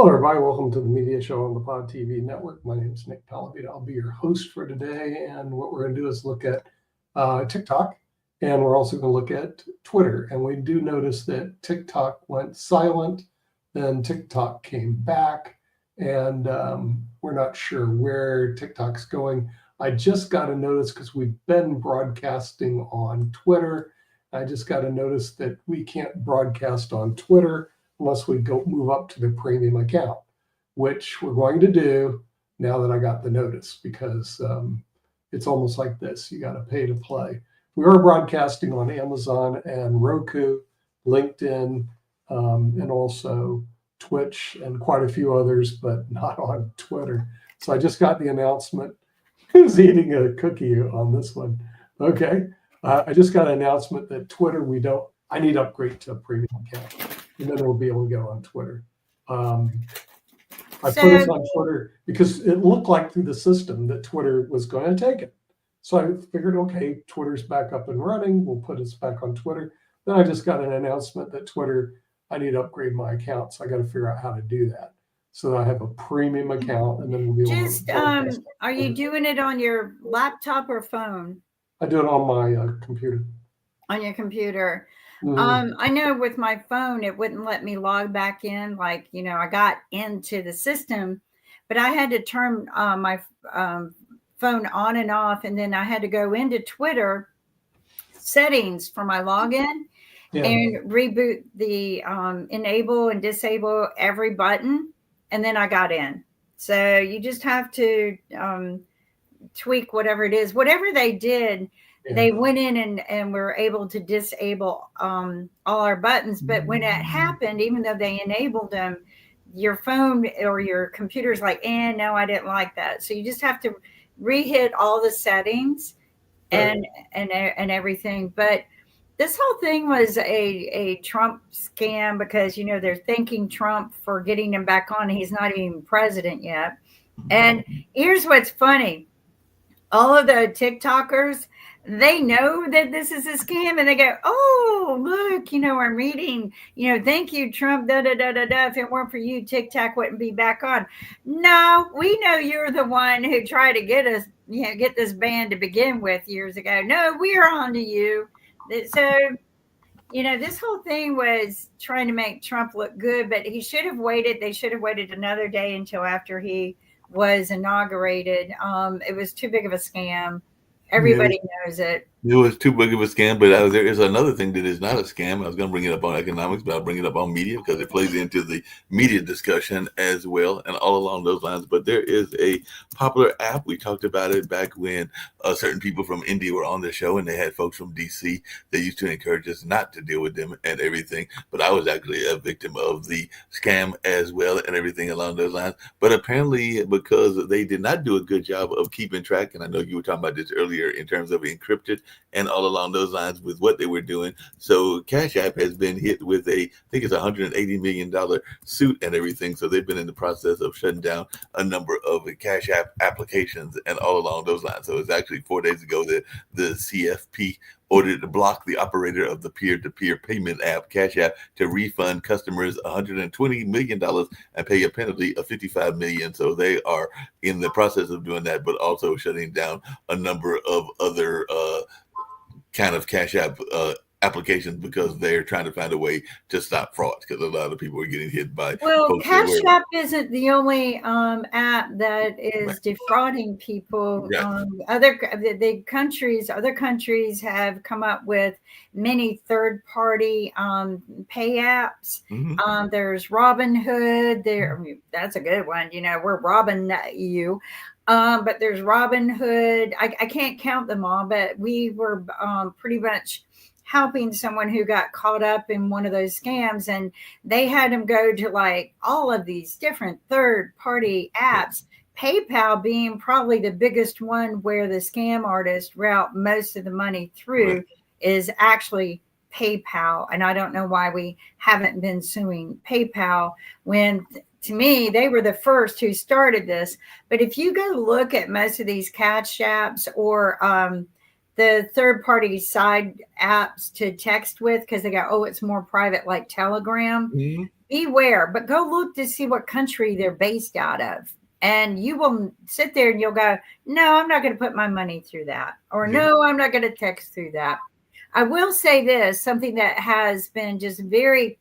Hello, everybody. Welcome to the Media Show on the Pod TV Network. My name is Nick Palavita. I'll be your host for today. And what we're going to do is look at TikTok, and we're also going to look at Twitter. And we do notice that TikTok went silent, then TikTok came back, and we're not sure where TikTok's going. I just got a notice because we've been broadcasting on Twitter. I just got a notice that we can't broadcast on Twitter unless we go move up to the premium account, which we're going to do now that I got the notice, because it's almost like this. You got to pay to play. We are broadcasting on Amazon and Roku, LinkedIn, and also Twitch and quite a few others, but not on Twitter. So I just got the announcement. Who's eating a cookie on this one? Okay. I just got an announcement that Twitter, I need to upgrade to a premium account, and then we'll be able to go on Twitter. I put us on Twitter because it looked like through the system that Twitter was going to take it. So I figured, okay, Twitter's back up and running. We'll put us back on Twitter. Then I just got an announcement that Twitter, I need to upgrade my account. So I got to figure out how to do that so that I have a premium account, and then we'll be able to. Are you doing it on your laptop or phone? I do it on my computer. On your computer. Mhm. I know with my phone, it wouldn't let me log back in. Like, I got into the system, but I had to turn my phone on and off. And then I had to go into Twitter settings for my login and reboot the enable and disable every button. And then I got in. So you just have to tweak whatever it is, whatever they did. They went in and were able to disable all our buttons. But when it happened, even though they enabled them, your phone or your computer's like, no, I didn't like that. So you just have to re-hit all the settings and everything. But this whole thing was a Trump scam because, they're thanking Trump for getting him back on. He's not even president yet. And here's what's funny. All of the TikTokers, they know that this is a scam, and they go, oh, look, I'm reading, thank you, Trump, da-da-da-da-da. If it weren't for you, TikTok wouldn't be back on. No, we know you're the one who tried to get us, get this ban to begin with years ago. No, we're on to you. So, this whole thing was trying to make Trump look good, but he should have waited. They should have waited another day until after he was inaugurated. It was too big of a scam. Everybody knows it. It was too big of a scam, but there is another thing that is not a scam. I was going to bring it up on economics, but I'll bring it up on media because it plays into the media discussion as well and all along those lines. But there is a popular app. We talked about it back when certain people from India were on the show, and they had folks from DC. They used to encourage us not to deal with them and everything. But I was actually a victim of the scam as well and everything along those lines. But apparently, because they did not do a good job of keeping track, and I know you were talking about this earlier in terms of encrypted and all along those lines with what they were doing. So Cash App has been hit with I think it's $180 million suit and everything. So they've been in the process of shutting down a number of Cash App applications and all along those lines. So it's actually 4 days ago that the CFP ordered to block the operator of the peer-to-peer payment app Cash App to refund customers $120 million and pay a penalty of $55 million. So they are in the process of doing that, but also shutting down a number of other kind of Cash App applications because they're trying to find a way to stop fraud, because a lot of people are getting hit by. Well, Cash App isn't the only app that is defrauding people. Yeah. Other countries have come up with many third-party pay apps. Mm-hmm. There's Robinhood. That's a good one. We're robbing you. But there's Robinhood. I can't count them all, but we were pretty much helping someone who got caught up in one of those scams, and they had them go to like all of these different third-party apps. PayPal being probably the biggest one where the scam artists route most of the money through is actually PayPal. And I don't know why we haven't been suing PayPal when, to me, they were the first who started this. But if you go look at most of these Cash Apps or the third party side apps to text with because they go, oh, it's more private, like Telegram. Mhm. Beware, but go look to see what country they're based out of. And you will sit there and you'll go, no, I'm not going to put my money through that. Or Yeah. no, I'm not going to text through that. I will say this, something that has been just very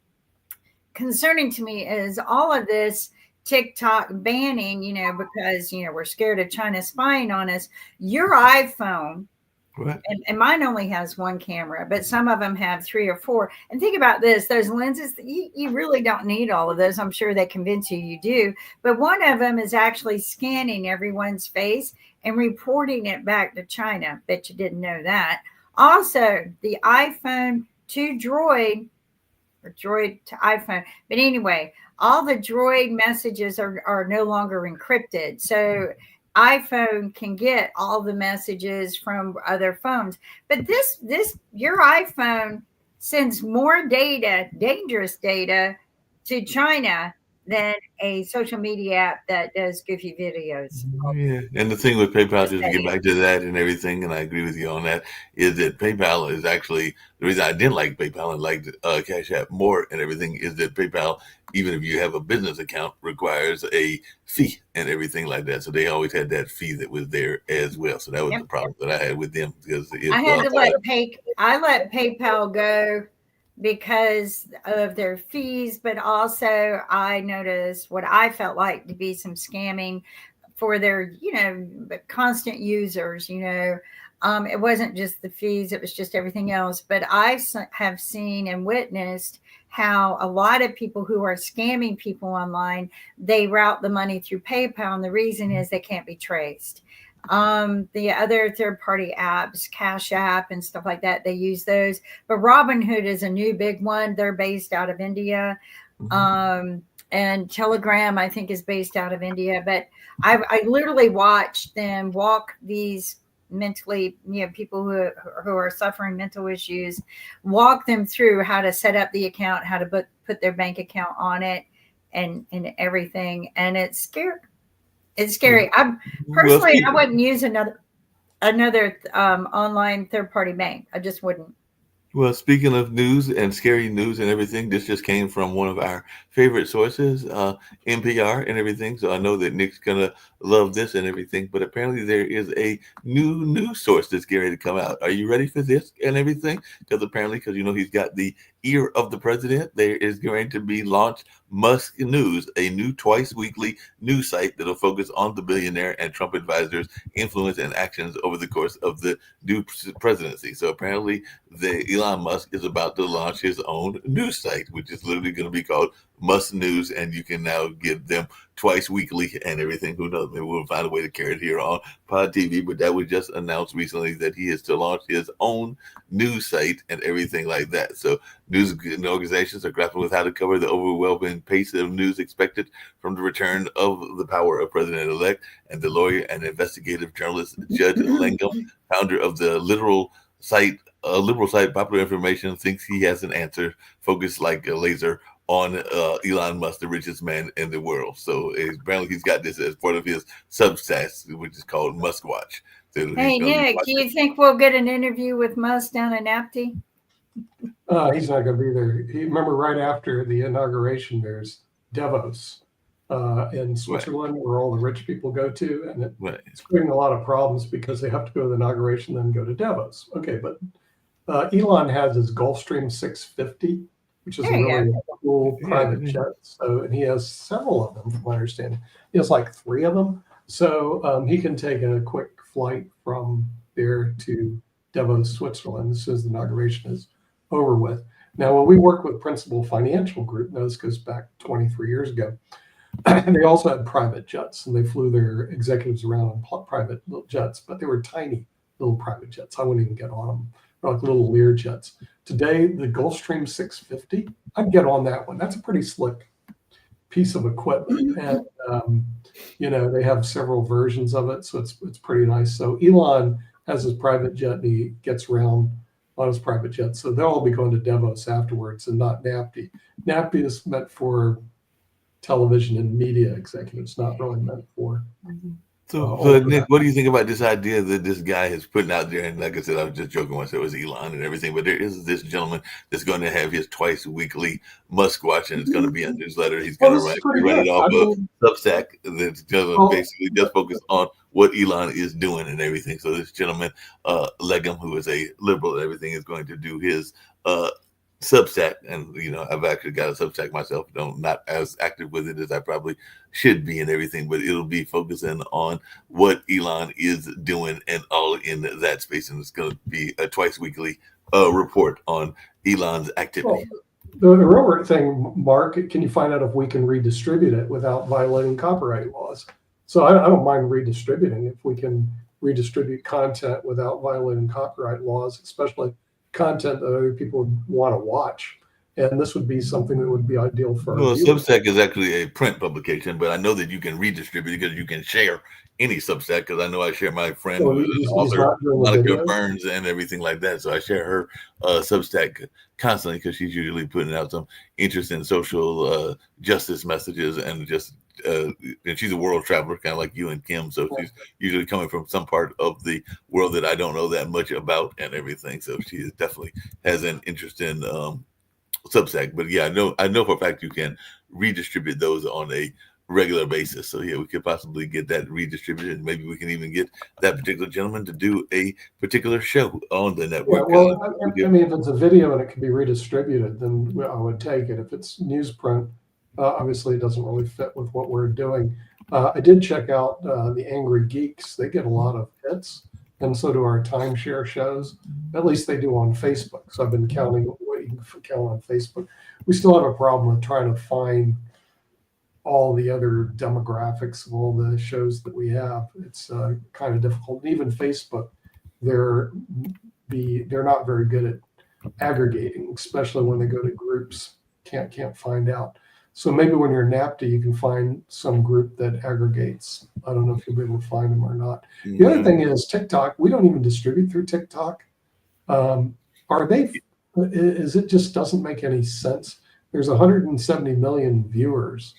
concerning to me is all of this TikTok banning, because, we're scared of China spying on us. Your iPhone, Right. and mine only has one camera, but some of them have 3 or 4. And think about this, those lenses, you really don't need all of those. I'm sure they convince you do. But one of them is actually scanning everyone's face and reporting it back to China. Bet you didn't know that. Also, the iPhone to Droid, or Droid to iPhone. But anyway, all the Droid messages are no longer encrypted. So iPhone can get all the messages from other phones. But your iPhone sends more data, dangerous data, to China than a social media app that does goofy videos. Yeah, and the thing with PayPal, Just just to get saying. back to that and everything, and I agree with you on that, is that PayPal is actually the reason I didn't like PayPal and liked Cash App more and everything is that PayPal, even if you have a business account, requires a fee and everything like that. So they always had that fee that was there as well. So that was Yep. the problem that I had with them because I had to let PayPal go because of their fees, but also I noticed what I felt like to be some scamming for their, constant users. It wasn't just the fees; it was just everything else. But I have seen and witnessed how a lot of people who are scamming people online, they route the money through PayPal, and the reason is they can't be traced. The other third-party apps, Cash App and stuff like that, they use those. But Robinhood is a new big one. They're based out of India. And Telegram, I think, is based out of India. But I literally watched them walk these mentally, people who are suffering mental issues, walk them through how to set up the account, how to put their bank account on it, and everything. And it's scary. It's scary. I wouldn't use another online third party bank. I just wouldn't. Well, speaking of news and scary news and everything, this just came from one of our favorite sources, NPR and everything. So I know that Nick's gonna love this and everything. But apparently there is a new news source that's getting ready to come out. Are you ready for this and everything? Because he's got the ear of the president. There is going to be launched Musk News, a new twice weekly news site that'll focus on the billionaire and Trump advisors' influence and actions over the course of the new presidency. So apparently Elon Musk is about to launch his own news site, which is literally going to be called Musk News, and you can now get them twice weekly and everything. Who knows? Maybe we'll find a way to carry it here on Pod TV, but that was just announced recently that he is to launch his own news site and everything like that. So news organizations are grappling with how to cover the overwhelming pace of news expected from the return of the power of President-elect. And the lawyer and investigative journalist Judd Langham, founder of the liberal site Popular Information, thinks he has an answer focused like a laser on Elon Musk, the richest man in the world. So apparently he's got this as part of his Substack, which is called Musk Watch. So Hey, Nick, do you think we'll get an interview with Musk down in Apti? He's not going to be there. Remember, right after the inauguration, there's Davos in Switzerland, where all the rich people go to, and it's creating a lot of problems because they have to go to the inauguration, then go to Davos. Okay, but Elon has his Gulfstream 650, which is a really cool private jet. So, and he has several of them, from my understanding. He has like 3 of them. So he can take a quick flight from there to Davos, Switzerland, as soon as the inauguration is over with. Now, when we worked with Principal Financial Group, now this goes back 23 years ago, and they also had private jets, and they flew their executives around on private little jets, but they were tiny little private jets. I wouldn't even get on them. They're like little Lear jets. Today, the Gulfstream 650, I'd get on that one. That's a pretty slick piece of equipment, and they have several versions of it, so it's pretty nice. So Elon has his private jet, and he gets around on his private jet. So they'll all be going to Davos afterwards, and not NAPTI. NAPTI is meant for television and media executives, not really meant for So, over Nick, that. what do you think about this idea that this guy is putting out there? And like I said, I was just joking when I said it was Elon and everything, but there is this gentleman that's going to have his twice weekly Musk Watch, and it's going to be a newsletter. He's Well, going this to is pretty run it good. off I of mean, Substack that's going to well, basically just focus on what Elon is doing and everything. So this gentleman, Legum, who is a liberal and everything, is going to do his Substack, and I've actually got a Substack myself. Not as active with it as I probably should be and everything, but it'll be focusing on what Elon is doing and all in that space, and it's going to be a twice weekly report on Elon's activity. well, the real thing, Mark, can you find out if we can redistribute it without violating copyright laws? So I don't mind redistributing if we can redistribute content without violating copyright laws, especially content that other people would want to watch. And this would be something that would be ideal for our Well, viewers. Substack is actually a print publication, but I know that you can redistribute because you can share any Substack. Because I know I share my friend So who is an he's author, not doing the Monica videos. Burns, and everything like that. So I share her Substack constantly because she's usually putting out some interesting social justice messages and just. And she's a world traveler, kind of like you and Kim. So she's usually coming from some part of the world that I don't know that much about and everything. So she is definitely has an interesting Substack. But yeah, I know for a fact you can redistribute those on a regular basis. So yeah, we could possibly get that redistributed. Maybe we can even get that particular gentleman to do a particular show on the Yeah, network. well, I mean, if it's a video and it can be redistributed, then I would take it. If it's newsprint, obviously it doesn't really fit with what we're doing. I did check out the Angry Geeks. They get a lot of hits, and so do our timeshare shows. At least they do on Facebook. So I've been counting what you can count on Facebook. We still have a problem with trying to find all the other demographics of all the shows that we have. It's kind of difficult. And even Facebook, they're not very good at aggregating, especially when they go to groups. Can't find out. So maybe when you're in NAPTA, you can find some group that aggregates. I don't know if you'll be able to find them or not. The other thing is TikTok. We don't even distribute through TikTok. Are they? Is it just doesn't make any sense? There's 170 million viewers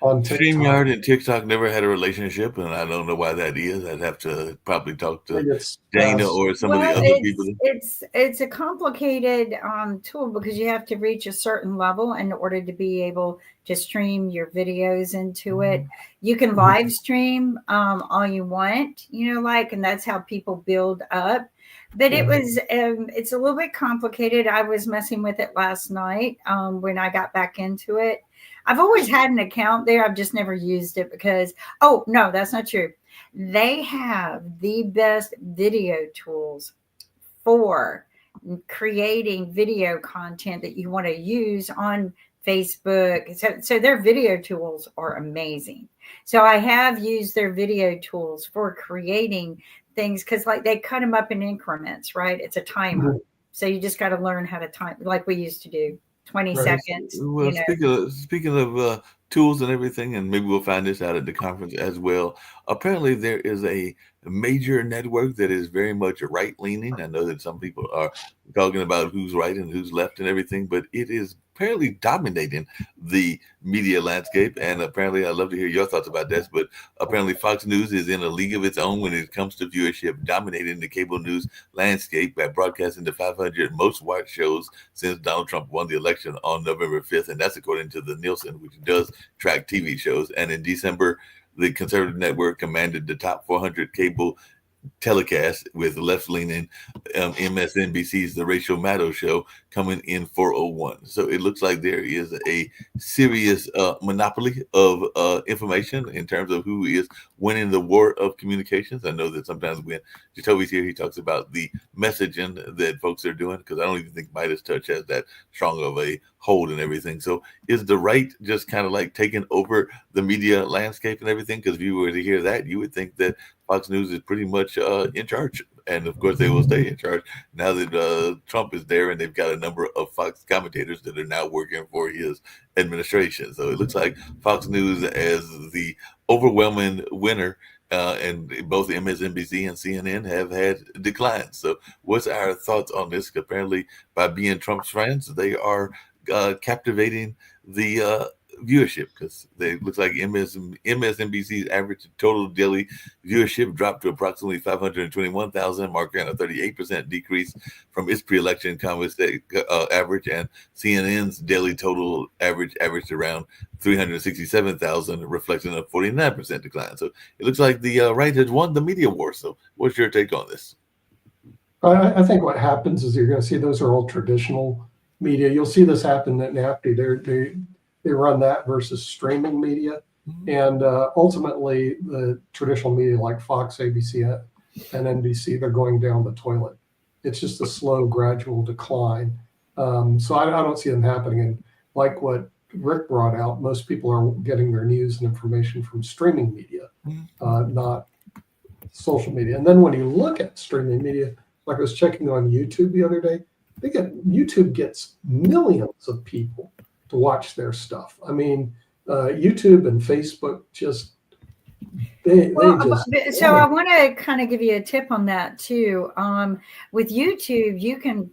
on TikTok. StreamYard and TikTok never had a relationship, and I don't know why that is. I'd have to probably talk to Dana or some of the other people. It's a complicated tool because you have to reach a certain level in order to be able to stream your videos into it. You can live stream all you want, and that's how people build up. But it's a little bit complicated. I was messing with it last night when I got back into it. I've always had an account there. I've just never used it because, oh, no, that's not true. They have the best video tools for creating video content that you want to use on Facebook. So their video tools are amazing. So I have used their video tools for creating things because they cut them up in increments, right? It's a timer. So you just got to learn how to time like we used to do. 20 seconds. Well, speaking of tools and everything, and maybe we'll find this out at the conference as well. Apparently, there is a major network that is very much right leaning. I know that some people are talking about who's right and who's left and everything, but it is apparently dominating the media landscape. And apparently, I'd love to hear your thoughts about this, but apparently Fox News is in a league of its own when it comes to viewership, dominating the cable news landscape by broadcasting the 500 most watched shows since Donald Trump won the election on November 5th. And that's according to the Nielsen, which does track TV shows. And in December, the conservative network commanded the top 400 cable telecast with left-leaning MSNBC's The Rachel Maddow Show coming in 401. So it looks like there is a serious monopoly of information in terms of who is winning the war of communications. I know that sometimes when Jacoby's here, he talks about the messaging that folks are doing, because I don't even think Midas Touch has that strong of a hold and everything. So is the right just kind of like taking over the media landscape and everything? Because if you were to hear that, you would think that Fox News is pretty much in charge. And of course, they will stay in charge now that Trump is there, and they've got a number of Fox commentators that are now working for his administration. So it looks like Fox News as the overwhelming winner, and both MSNBC and CNN have had declines. So what's our thoughts on this? Apparently, by being Trump's friends, they are captivating the viewership, because it looks like MSNBC's average total daily viewership dropped to approximately 521,000, marking a 38% decrease from its pre-election Congress average, and CNN's daily total averaged around 367,000, reflecting a 49% decline. So it looks like the right has won the media war. So what's your take on this? I think what happens is you're going to see those are all traditional media. You'll see this happen at NAFTA. They run that versus streaming media. And ultimately, the traditional media like Fox, ABC, and NBC, they're going down the toilet. It's just a slow, gradual decline. So I don't see them happening. And like what Rick brought out, most people are getting their news and information from streaming media, not social media. And then when you look at streaming media, like I was checking on YouTube the other day, YouTube gets millions of people to watch their stuff. I mean, YouTube and Facebook just so I want to kind of give you a tip on that too. With YouTube, you can,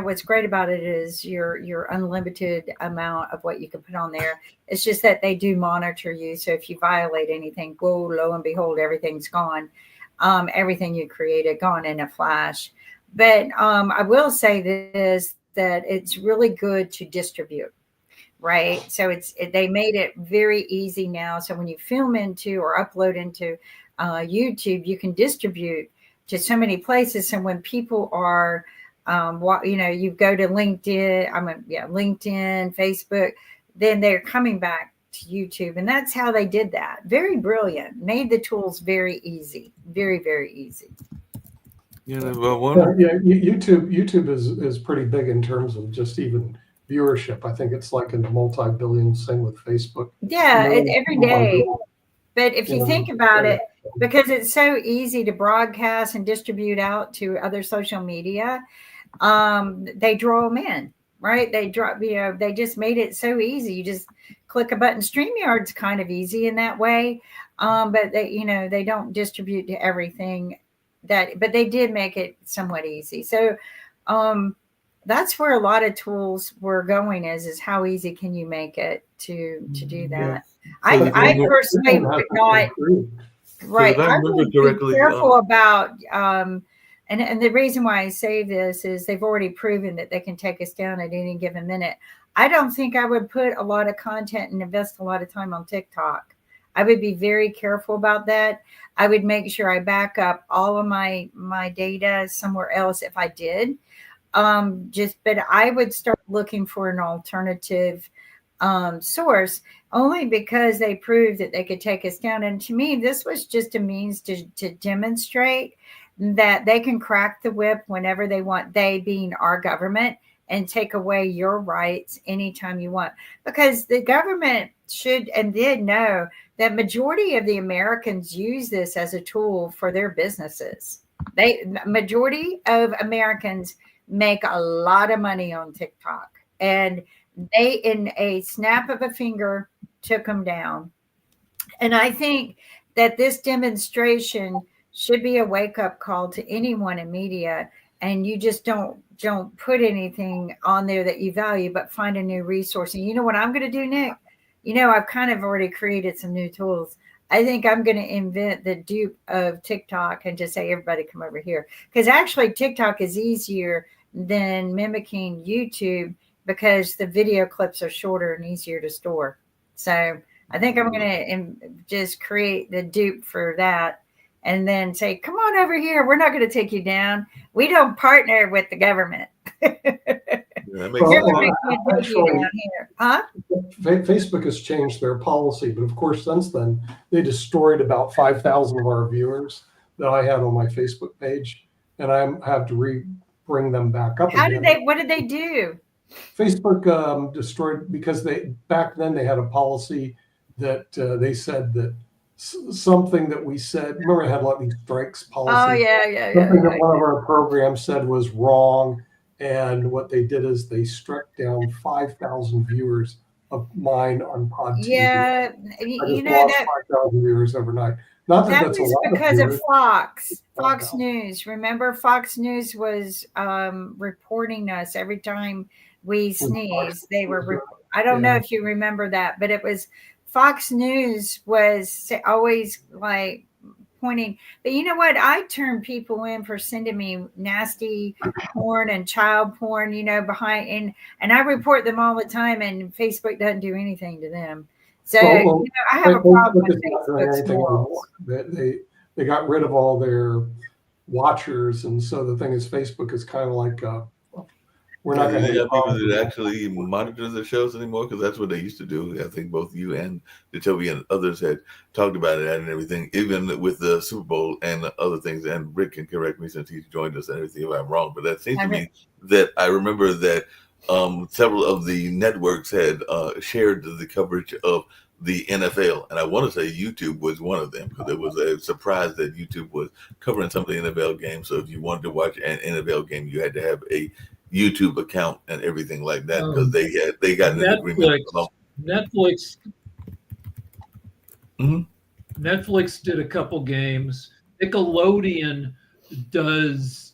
what's great about it is your unlimited amount of what you can put on there. It's just that they do monitor you. So if you violate anything, lo and behold, everything's gone. Everything you created gone in a flash. But I will say this, that it's really good to distribute. Right. So they made it very easy now. So when you film into or upload into YouTube, you can distribute to so many places. And when people are, you go to LinkedIn, LinkedIn, Facebook, then they're coming back to YouTube. And that's how they did that. Very brilliant. Made the tools very easy. Very, very easy. YouTube is pretty big in terms of just even viewership. I think it's like in the multi-billion thing with Facebook. Yeah, every day. But if you think about it, because it's so easy to broadcast and distribute out to other social media, they draw them in, right? They just made it so easy. You just click a button. StreamYard's kind of easy in that way, but they don't distribute to everything but they did make it somewhat easy. So, that's where a lot of tools were going is how easy can you make it to do that? Yeah. I personally would not, right. I would be careful about, and the reason why I say this is they've already proven that they can take us down at any given minute. I don't think I would put a lot of content and invest a lot of time on TikTok. I would be very careful about that. I would make sure I back up all of my data somewhere else if I did. But I would start looking for an alternative source, only because they proved that they could take us down. And to me, this was just a means to demonstrate that they can crack the whip whenever they want, they being our government, and take away your rights anytime you want. Because the government should and did know that majority of the Americans use this as a tool for their businesses. Majority of Americans make a lot of money on TikTok, and they, in a snap of a finger, took them down. And I think that this demonstration should be a wake-up call to anyone in media, and you just don't put anything on there that you value, but find a new resource. And you know what I'm going to do, Nick? I've kind of already created some new tools. I think I'm going to invent the dupe of TikTok and just say, everybody come over here. Because actually TikTok is easier than mimicking YouTube because the video clips are shorter and easier to store. So I think I'm going to just create the dupe for that and then say, come on over here. We're not going to take you down. We don't partner with the government. Facebook has changed their policy, but of course, since then, they destroyed about 5,000 of our viewers that I had on my Facebook page, and I have to bring them back up. What did they do? Facebook destroyed, because back then they had a policy that they said that something that we said, remember I had a lot of these strikes policies. Oh, yeah. Something that one of our programs said was wrong. And what they did is they struck down 5,000 viewers of mine on Pod TV. Yeah, that 5,000 viewers overnight. Not that that's a lot because of Fox News. Remember, Fox News was reporting us every time we sneezed. They were I don't know Yeah. if you remember that, but it was Fox News was always like pointing. But you know what? I turn people in for sending me nasty porn and child porn, behind, and I report them all the time, and Facebook doesn't do anything to them. So Well, I have a problem Facebook with is not doing Facebook's anything morals. anymore. They got rid of all their watchers, and so the thing is, Facebook is kind of like we're not Do going they to have people that actually monitor the shows anymore? Because that's what they used to do. I think both you and Toby and others had talked about it and everything, even with the Super Bowl and other things. And Rick can correct me since he's joined us and everything if I'm wrong. But that seems to me that I remember that several of the networks had shared the coverage of the NFL, and I want to say YouTube was one of them because it was a surprise that YouTube was covering some of the NFL games. So if you wanted to watch an NFL game, you had to have a YouTube account and everything like that because they got an agreement. Netflix. Mm-hmm. Netflix did a couple games. Nickelodeon does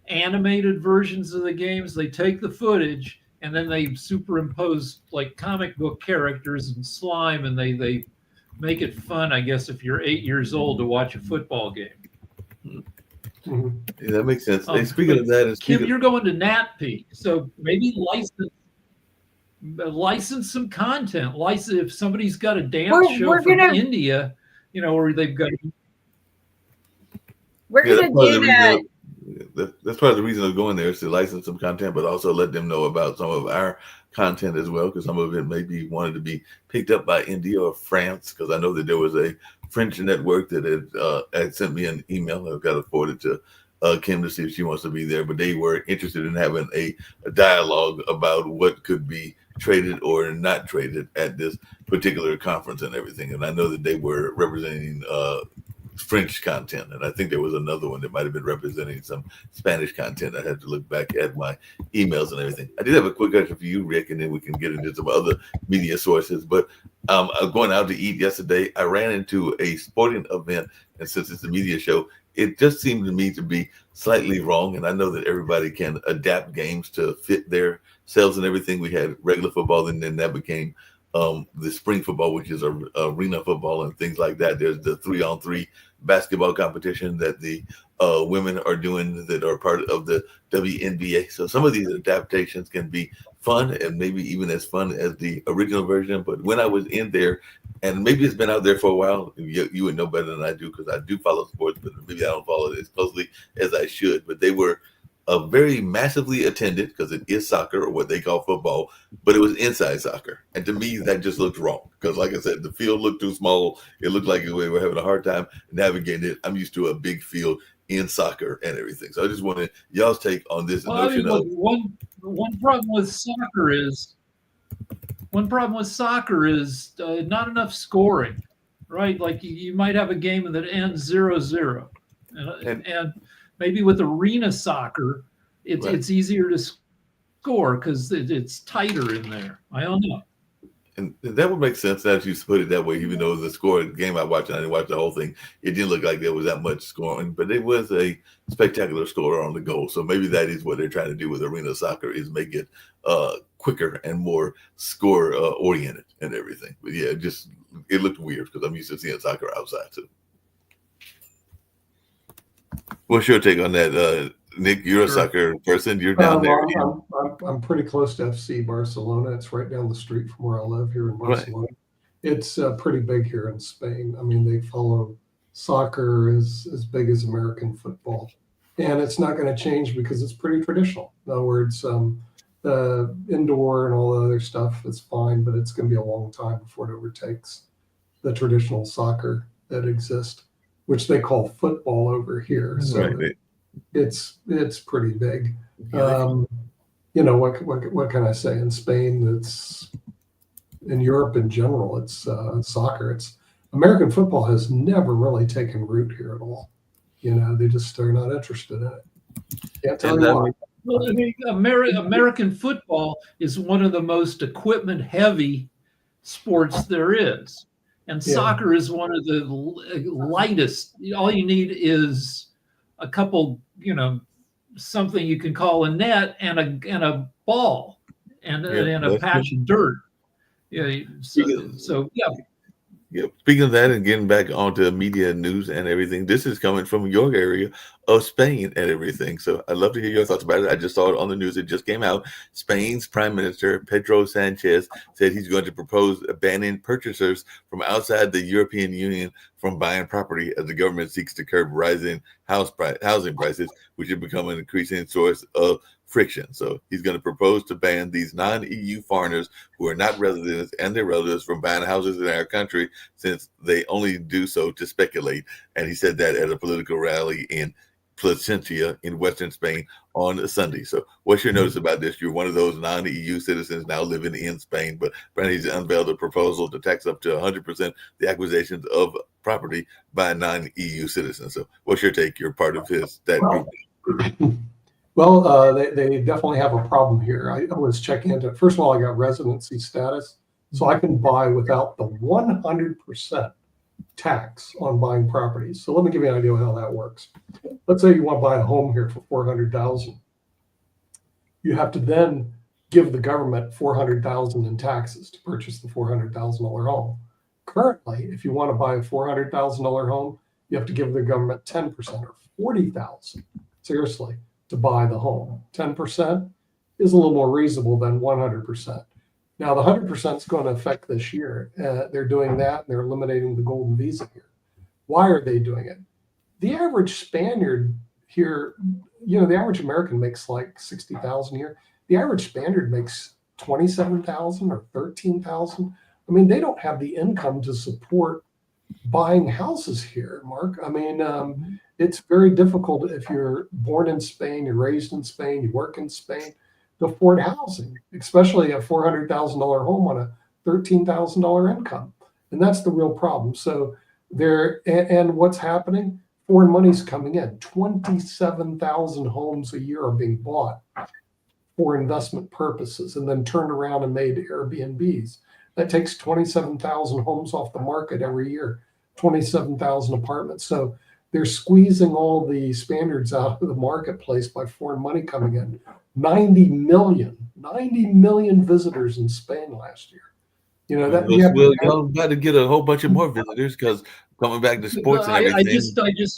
animated versions of the games. They take the footage and then they superimpose like comic book characters and slime, and they make it fun, I guess, if you're 8 years old to watch a football game. Mm-hmm. Yeah, that makes sense. Speaking of that, and Kim, you're going to NatPeak, so maybe license some content. License if somebody's got a dance show from India, or they've got. We're gonna do that. That's part of the reason of going there is to license some content, but also let them know about some of our content as well, because some of it may be wanted to be picked up by India or France. Because I know that there was a French network that had sent me an email. I've got to forward it to Kim to see if she wants to be there, but they were interested in having a dialogue about what could be traded or not traded at this particular conference and everything. And I know that they were representing French content, and I think there was another one that might have been representing some Spanish content. I had to look back at my emails and everything. I did have a quick question for you, Rick, and then we can get into some other media sources. But going out to eat yesterday, I ran into a sporting event, and since it's a media show, it just seemed to me to be slightly wrong. And I know that everybody can adapt games to fit their selves and everything. We had regular football, and then that became the spring football, which is arena football and things like that. There's the 3-on-3 basketball competition that the women are doing that are part of the WNBA. So some of these adaptations can be fun and maybe even as fun as the original version. But when I was in there, and maybe it's been out there for a while, you would know better than I do because I do follow sports, but maybe I don't follow it as closely as I should. But they were very massively attended because it is soccer or what they call football, but it was inside soccer. And to me, that just looked wrong because, like I said, the field looked too small. It looked like we were having a hard time navigating it. I'm used to a big field in soccer and everything. So I just wanted y'all's take on this notion of one problem with soccer is not enough scoring, right? Like you might have a game that ends 0-0, and maybe with arena soccer, it's easier to score because it's tighter in there. I don't know. And that would make sense that you put it that way, even though the score of the game I watched, and I didn't watch the whole thing, it didn't look like there was that much scoring, but it was a spectacular score on the goal. So maybe that is what they're trying to do with arena soccer is make it quicker and more score oriented and everything. But yeah, it looked weird because I'm used to seeing soccer outside too. What's your take on that, Nick? You're a soccer person. You're down there. I'm pretty close to FC Barcelona. It's right down the street from where I live here in Barcelona. Right. It's pretty big here in Spain. I mean, they follow soccer as big as American football. And it's not going to change because it's pretty traditional. In other words, the indoor and all the other stuff is fine, but it's going to be a long time before it overtakes the traditional soccer that exists, which they call football over here. So right. It's pretty big. What can I say? In Spain, it's in Europe in general, it's soccer. It's American football has never really taken root here at all. They're not interested in it. Can't tell you why. Well, I mean, American football is one of the most equipment-heavy sports there is. And soccer is one of the lightest. All you need is a couple, something you can call a net and a ball and a patch of dirt. Yeah. Speaking- So yeah. Yeah, speaking of that and getting back onto media news and everything, this is coming from your area of Spain and everything. So I'd love to hear your thoughts about it. I just saw it on the news. It just came out. Spain's Prime Minister Pedro Sanchez said he's going to propose banning purchasers from outside the European Union from buying property as the government seeks to curb rising housing prices, which have become an increasing source of friction. So he's going to propose to ban these non-EU foreigners who are not residents and their relatives from buying houses in our country, since they only do so to speculate. And he said that at a political rally in Placentia in Western Spain on Sunday. So what's your notice about this? You're one of those non-EU citizens now living in Spain, but apparently he's unveiled a proposal to tax up to 100% the acquisitions of property by non-EU citizens. So what's your take? You're part of that group. Well, they definitely have a problem here. I was checking into it. First of all, I got residency status, so I can buy without the 100% tax on buying properties. So let me give you an idea of how that works. Let's say you want to buy a home here for $400,000. You have to then give the government $400,000 in taxes to purchase the $400,000 home. Currently, if you want to buy a $400,000 home, you have to give the government 10% or $40,000. Seriously. To buy the home. 10% is a little more reasonable than 100%. Now, the 100% is going to affect this year. They're doing that, and they're eliminating the golden visa here. Why are they doing it? The average Spaniard here, the average American makes like 60,000 a year. The average Spaniard makes 27,000 or 13,000. I mean, they don't have the income to support buying houses here, Mark. I mean, it's very difficult if you're born in Spain, you're raised in Spain, you work in Spain, to afford housing, especially a $400,000 home on a $13,000 income. And that's the real problem. So and what's happening? Foreign money's coming in. 27,000 homes a year are being bought for investment purposes and then turned around and made Airbnbs. That takes 27,000 homes off the market every year, 27,000 apartments. So they're squeezing all the Spaniards out of the marketplace by foreign money coming in. 90 million visitors in Spain last year. Y'all got to get a whole bunch of more visitors, because coming back to sports and everything. I just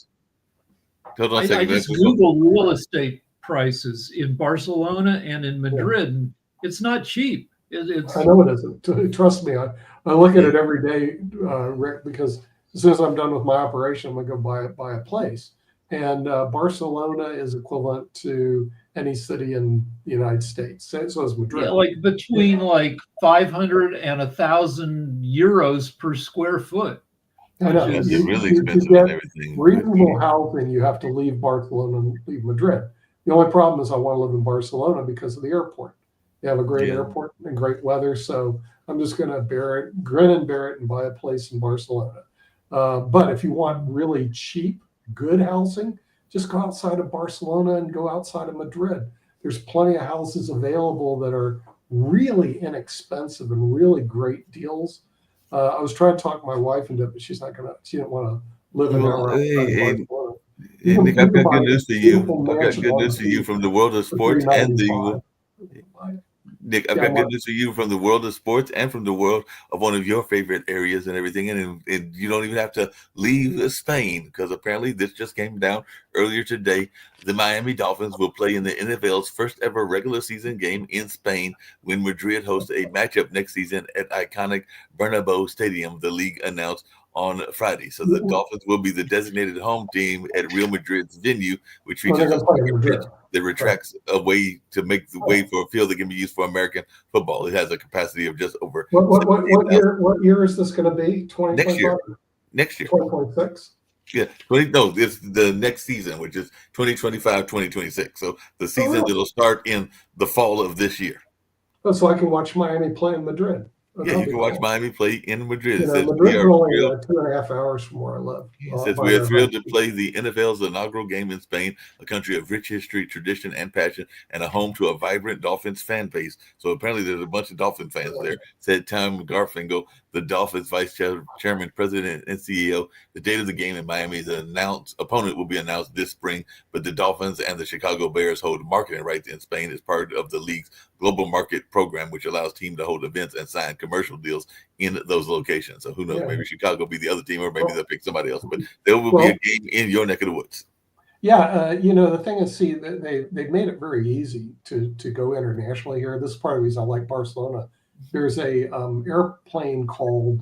Googled real estate prices in Barcelona and in Madrid. And it's not cheap. I know it isn't. Trust me. I look at it every day, Rick, because as soon as I'm done with my operation, I'm going to go buy a place. And Barcelona is equivalent to any city in the United States. So is Madrid. Yeah, like between like 500 and 1,000 euros per square foot. I know. It's really expensive and everything. Reasonable housing, you have to leave Barcelona and leave Madrid. The only problem is I want to live in Barcelona because of the airport. They have a great airport and great weather. So I'm just going to grin and bear it and buy a place in Barcelona. But if you want really cheap, good housing, just go outside of Barcelona and go outside of Madrid. There's plenty of houses available that are really inexpensive and really great deals. I was trying to talk my wife into it, but she didn't want to live in Barcelona. Nick, I've got good news for you. I've got good news for you from the world of sports and the Nick, I've got good news for you from the world of sports and from the world of one of your favorite areas and everything. And you don't even have to leave Spain, because apparently this just came down earlier today. The Miami Dolphins will play in the NFL's first ever regular season game in Spain when Madrid hosts a matchup next season at iconic Bernabeu Stadium, the league announced on Friday. So the Dolphins will be the designated home team at Real Madrid's venue, which features a pitch that retracts a way to make the way for a field that can be used for American football. It has a capacity of just over. What year is this going to be? 2025? Next year. 2026? Yeah, it's the next season, which is 2025, 2026. So the season that'll start in the fall of this year. Oh, so I can watch Miami play in Madrid. Yeah, you can watch Miami play in Madrid. Madrid's only 2.5 hours from where I live. It says we are thrilled to play the NFL's inaugural game in Spain, a country of rich history, tradition, and passion, and a home to a vibrant Dolphins fan base. So apparently there's a bunch of Dolphin fans there, said Tom Garfinkel, the Dolphins vice chairman, president, and CEO. The date of the game in Miami's opponent will be announced this spring, but the Dolphins and the Chicago Bears hold marketing rights in Spain as part of the league's global market program, which allows team to hold events and sign commercial deals in those locations. So who knows? Yeah. Maybe Chicago will be the other team, or maybe they'll pick somebody else. But there will be a game in your neck of the woods. Yeah, the thing is, see, they've made it very easy to go internationally here. This is part of the reason I like Barcelona. There's a airplane called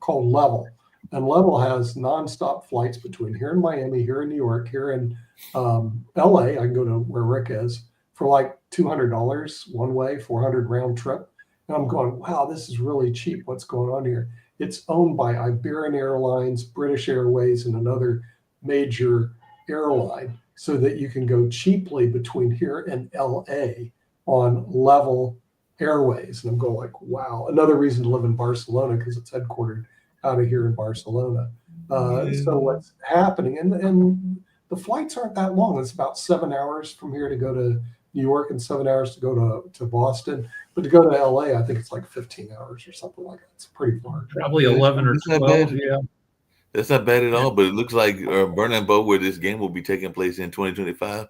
Level, and Level has nonstop flights between here in Miami, here in New York, here in LA. I can go to where Rick is for like $200 one way, 400 round trip. And I'm going, wow, this is really cheap. What's going on here? It's owned by Iberian Airlines, British Airways, and another major airline, so that you can go cheaply between here and LA on Level Airways. And I'm going like, wow, another reason to live in Barcelona, because it's headquartered out of here in Barcelona. So what's happening, and the flights aren't that long. It's about 7 hours from here to go to New York and 7 hours to go to Boston. But to go to LA, I think it's like 15 hours or something like that. It's pretty far. Probably 11 or 12. Yeah. That's not bad at all, but it looks like Bernabeu, where this game will be taking place in 2025.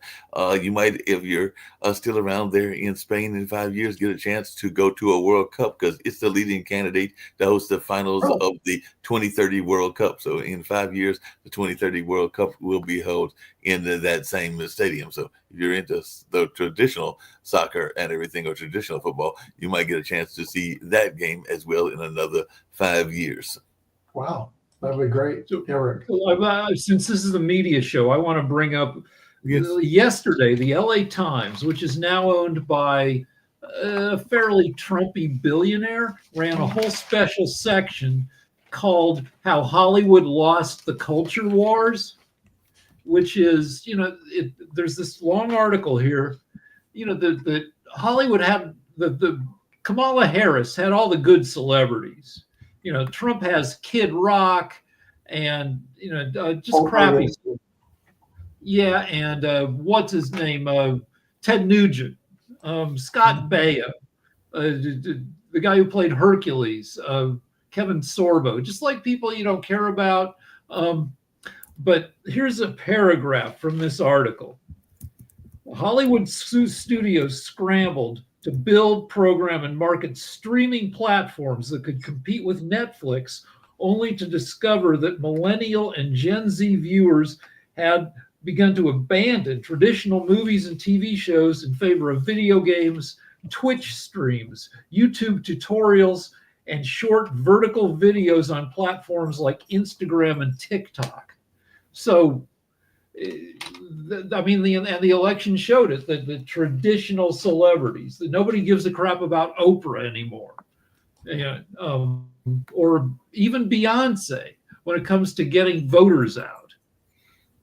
You might, if you're still around there in Spain in 5 years, get a chance to go to a World Cup, because it's the leading candidate to host the finals of the 2030 World Cup. So in 5 years, the 2030 World Cup will be held in that same stadium. So if you're into the traditional soccer and everything, or traditional football, you might get a chance to see that game as well in another 5 years. Wow. That'd be great. Yeah, Rick. Since this is a media show, I want to bring up yesterday, the LA Times, which is now owned by a fairly Trumpy billionaire, ran a whole special section called "How Hollywood Lost the Culture Wars," which is, there's this long article here, the Hollywood had the Kamala Harris had all the good celebrities. Trump has Kid Rock and, just crappy. Yeah. And what's his name? Ted Nugent, Scott Baio, the guy who played Hercules, Kevin Sorbo, just like people you don't care about. But here's a paragraph from this article. Hollywood studios scrambled to build, program, and market streaming platforms that could compete with Netflix, only to discover that millennial and Gen Z viewers had begun to abandon traditional movies and TV shows in favor of video games, Twitch streams, YouTube tutorials, and short vertical videos on platforms like Instagram and TikTok. So, the election showed it, that the traditional celebrities, that nobody gives a crap about Oprah anymore, or even Beyonce when it comes to getting voters out.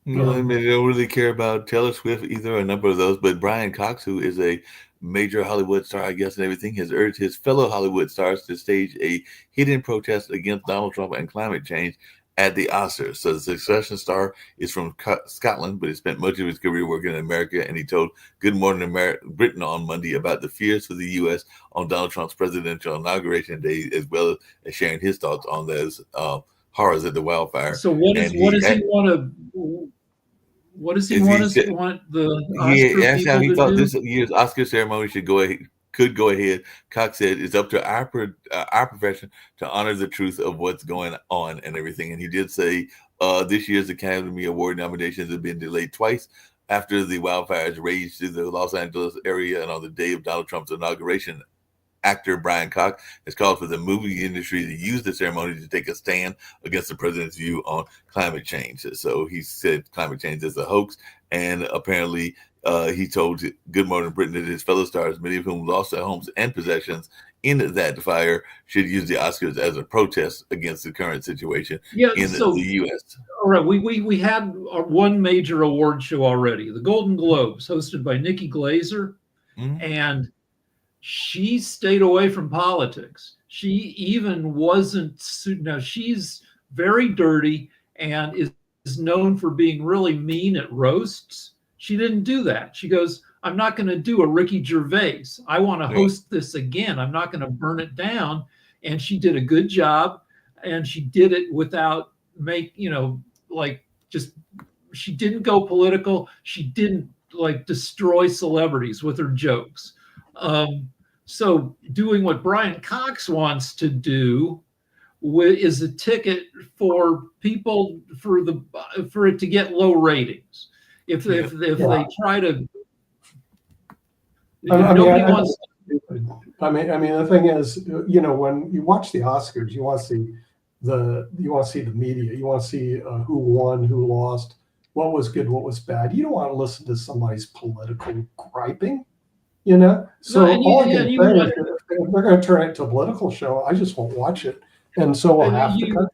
No, they don't really care about Taylor Swift either, a number of those. But Brian Cox, who is a major Hollywood star, I guess, and everything, has urged his fellow Hollywood stars to stage a hidden protest against Donald Trump and climate change at the Oscars. So the Succession star is from Scotland, but he spent much of his career working in America, and he told Good Morning Britain on Monday about the fears for the U.S. on Donald Trump's presidential inauguration day, as well as sharing his thoughts on those horrors at the wildfire. So what does he want the Oscar he asked how he thought do? this year's Oscar ceremony could go ahead. Cox said it's up to our profession to honor the truth of what's going on and everything. And he did say this year's Academy Award nominations have been delayed twice after the wildfires raged through the Los Angeles area, and on the day of Donald Trump's inauguration. Actor Brian Cox has called for the movie industry to use the ceremony to take a stand against the president's view on climate change. So he said climate change is a hoax, and apparently he told Good Morning Britain that his fellow stars, many of whom lost their homes and possessions in that fire, should use the Oscars as a protest against the current situation in the U.S. All right, we had one major award show already, the Golden Globes, hosted by Nikki Glaser, and she stayed away from politics. She even wasn't. Now she's very dirty and is known for being really mean at roasts. She didn't do that. She goes, I'm not going to do a Ricky Gervais. I want to host this again. I'm not going to burn it down. And she did a good job. And she did it without she didn't go political. She didn't destroy celebrities with her jokes. So doing what Brian Cox wants to do is a ticket for people for it to get low ratings. If they try to, nobody wants. I mean, the thing is, when you watch the Oscars, you want to see the media. You want to see who won, who lost, what was good, what was bad. You don't want to listen to somebody's political griping. So all I can say is that if they're going to turn it into a political show, I just won't watch it. And so we'll have to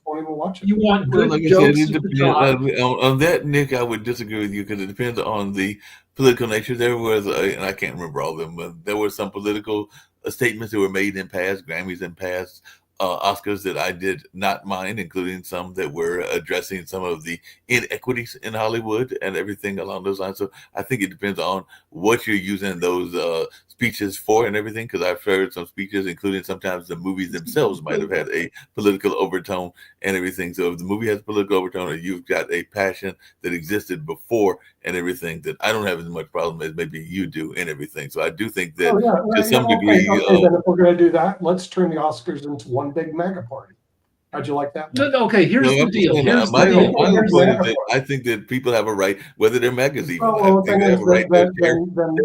won't even watch it. You want good like jokes I said, on that, Nick, I would disagree with you because it depends on the political nature. There was, and I can't remember all of them, but there were some political statements that were made in past Grammys and past Oscars that I did not mind, including some that were addressing some of the inequities in Hollywood and everything along those lines. So I think it depends on what you're using those speeches for and everything, because I've heard some speeches, including sometimes the movies themselves might have had a political overtone and everything. So if the movie has a political overtone or you've got a passion that existed before and everything, that I don't have as much problem as maybe you do and everything. So I do think that to some degree. Then if we're going to do that, let's turn the Oscars into one big mega party. How'd you like that? No, okay, here's the deal. My own point is that I think that people have a right, whether they're magazines, I think they have a right to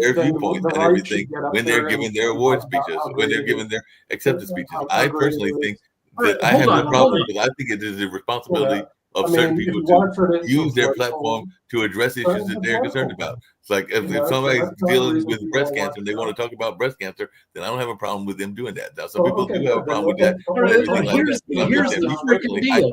their viewpoints and everything when they're giving their award speeches, when they're giving their acceptance speeches. I personally think that I have no problem because I think it is the responsibility of certain people to use their platform to address issues that they're concerned about. It's like if somebody's dealing with breast cancer and they want to talk about breast cancer, then I don't have a problem with them doing that. Now, some people do have a problem with that. Here's the freaking deal.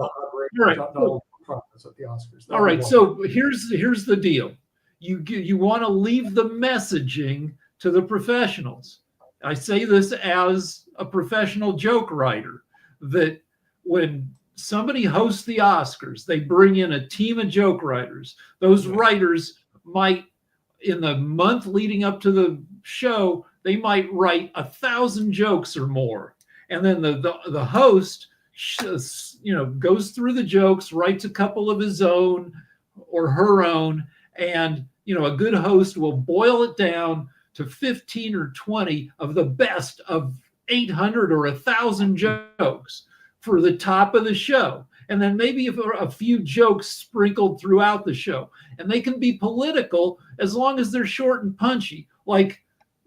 All right, so here's the deal. You want to leave the messaging to the professionals. I say this as a professional joke writer, that when somebody hosts the Oscars, they bring in a team of joke writers. Those writers might, in the month leading up to the show, they might write 1,000 jokes or more. And then the host, goes through the jokes, writes a couple of his own or her own. And, a good host will boil it down to 15 or 20 of the best of 800 or 1,000 jokes for the top of the show. And then maybe a few jokes sprinkled throughout the show. And they can be political as long as they're short and punchy. Like,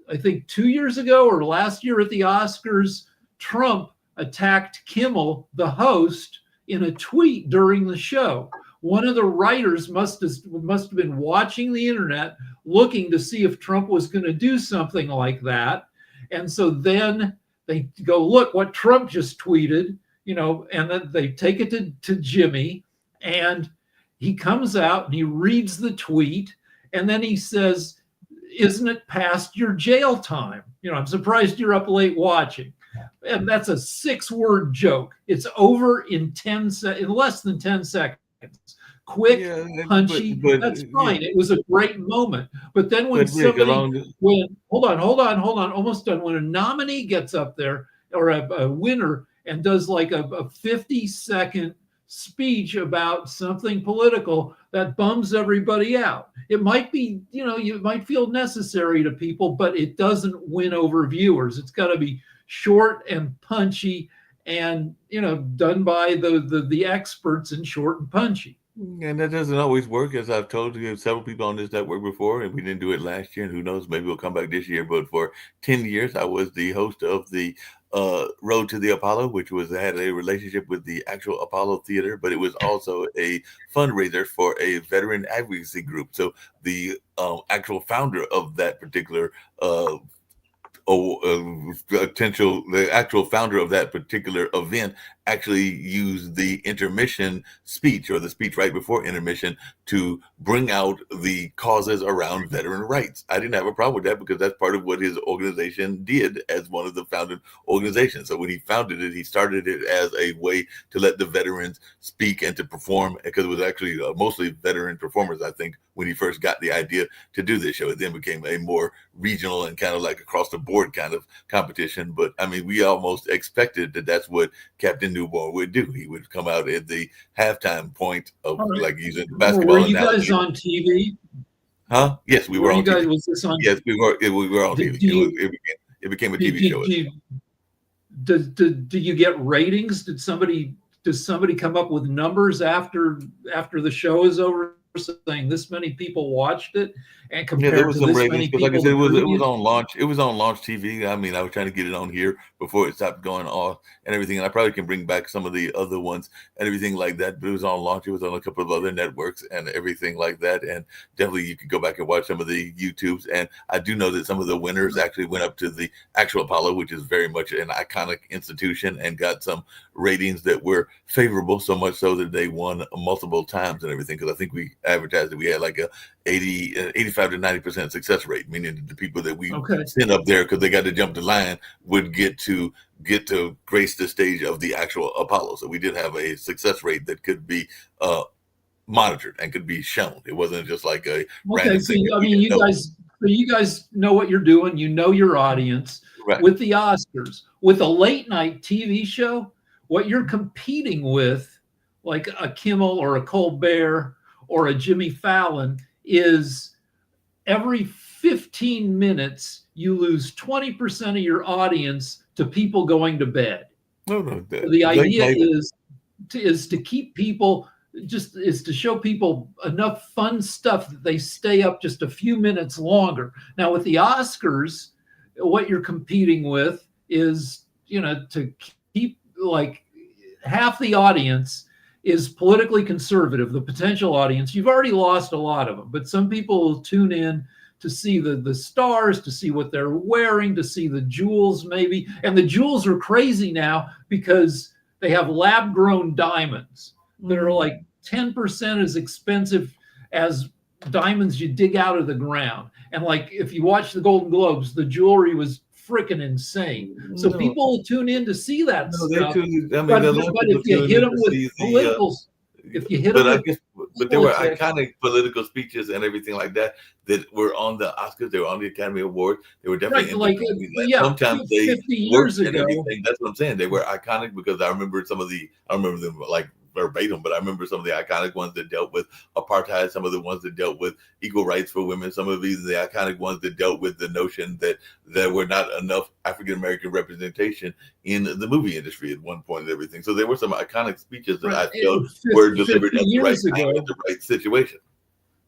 I think 2 years ago or last year at the Oscars, Trump attacked Kimmel, the host, in a tweet during the show. One of the writers must have been watching the internet, looking to see if Trump was going to do something like that. And so then they go, look what Trump just tweeted, and then they take it to Jimmy, and he comes out and he reads the tweet, and then he says, isn't it past your jail time? I'm surprised you're up late watching. And that's a 6-word joke. It's over in less than 10 seconds. Quick, punchy, that's fine. It was a great moment. But then when hold on, almost done. When a nominee gets up there or a winner and does like a 50-second speech about something political, that bums everybody out. It might be, you might feel necessary to people, but it doesn't win over viewers. It's got to be short and punchy and, done by the experts in short and punchy. And that doesn't always work, as I've told you several people on this network before, and we didn't do it last year, and who knows, maybe we'll come back this year. But for 10 years, I was the host of the Road to the Apollo, which had a relationship with the actual Apollo Theater, but it was also a fundraiser for a veteran advocacy group. So the actual founder of that particular the actual founder of that particular event actually used the intermission speech or the speech right before intermission to bring out the causes around veteran rights. I didn't have a problem with that because that's part of what his organization did as one of the founding organizations. So when he founded it, he started it as a way to let the veterans speak and to perform, because it was actually mostly veteran performers, I think, when he first got the idea to do this show. It then became a more regional and kind of like across the board kind of competition. But I mean, we almost expected that that's what Captain Newborn would do. He would come out at the halftime point of like using the basketball. Were you guys on TV? Huh? Yes, we were Were you on guys? TV. Was this on? Yes, we were. We were on Did TV. you It became a did, TV did, show. did, do you get ratings? Does somebody come up with numbers after the show is over, saying this many people watched it, and Yeah, there compared was to some this ratings many because, like I people said, the it was previous? on launch. It was on launch TV. I mean, I was trying to get it on here before it stopped going off and everything. And I probably can bring back some of the other ones and everything like that. But it was on launch. It was on a couple of other networks and everything like that. And definitely, you could go back and watch some of the YouTubes. And I do know that some of the winners actually went up to the actual Apollo, which is very much an iconic institution, and got some ratings that were favorable. So much so that they won multiple times and everything. Because I think we advertised that we had like a 85 to 90% success rate, meaning that the people that we sent up there because they got to jump the line would get to grace the stage of the actual Apollo. So we did have a success rate that could be monitored and could be shown. It wasn't just like a random thing. I mean, you guys know what you're doing. You know your audience. Right. With the Oscars, with a late night TV show, what you're competing with, like a Kimmel or a Colbert or a Jimmy Fallon, is every 15 minutes you lose 20% of your audience to people going to bed. No, the idea is to keep people, is to show people enough fun stuff that they stay up just a few minutes longer. Now with the Oscars, what you're competing with is, to keep, like, half the audience is politically conservative, the potential audience. You've already lost a lot of them, but some people will tune in to see the stars, to see what they're wearing, to see the jewels maybe. And the jewels are crazy now because they have lab-grown diamonds that are like 10% as expensive as diamonds you dig out of the ground. And like, if you watch the Golden Globes, the jewelry was freaking insane. So people will tune in to see that stuff. But if you hit them with politicals, but there were iconic political speeches and everything like that were on the Oscars. They were on the Academy Awards. They were definitely sometimes they 50 years ago. Everything. That's what I'm saying. They were iconic because I remember I remember them like verbatim, but I remember some of the iconic ones that dealt with apartheid, some of the ones that dealt with equal rights for women, some of these the iconic ones that dealt with the notion that there were not enough African American representation in the movie industry at one point and everything. So there were some iconic speeches that I felt were delivered at the right time, in the right situation.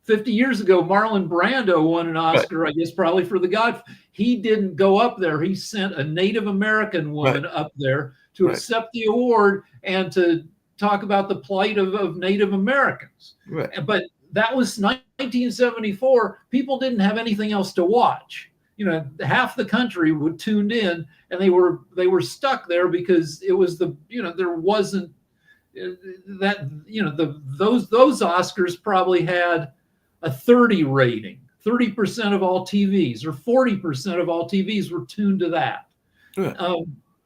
50 years ago, Marlon Brando won an Oscar, right. I guess probably for The Godfather. He didn't go up there. He sent a Native American woman up there to accept the award and to talk about the plight of Native Americans. Right. But that was 1974. People didn't have anything else to watch. Half the country would tuned in, and they were stuck there because it was there wasn't that, those Oscars probably had a 30 rating. 30% of all TVs or 40% of all TVs were tuned to that. Yeah.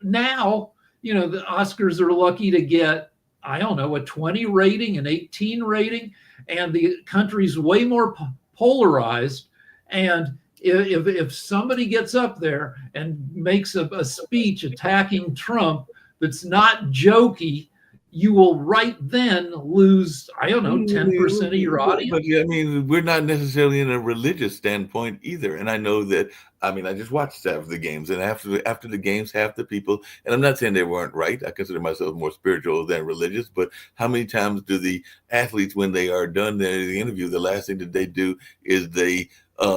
Now, the Oscars are lucky to get, I don't know, a 20 rating, an 18 rating, and the country's way more polarized. And if somebody gets up there and makes a speech attacking Trump that's not jokey, you will right then lose, I don't know, 10% of your audience. But I mean, we're not necessarily in a religious standpoint either. And I know that, I just watched half of the games, and after the games, half the people, and I'm not saying they weren't right. I consider myself more spiritual than religious, but how many times do the athletes, when they are done the interview, the last thing that they do is they,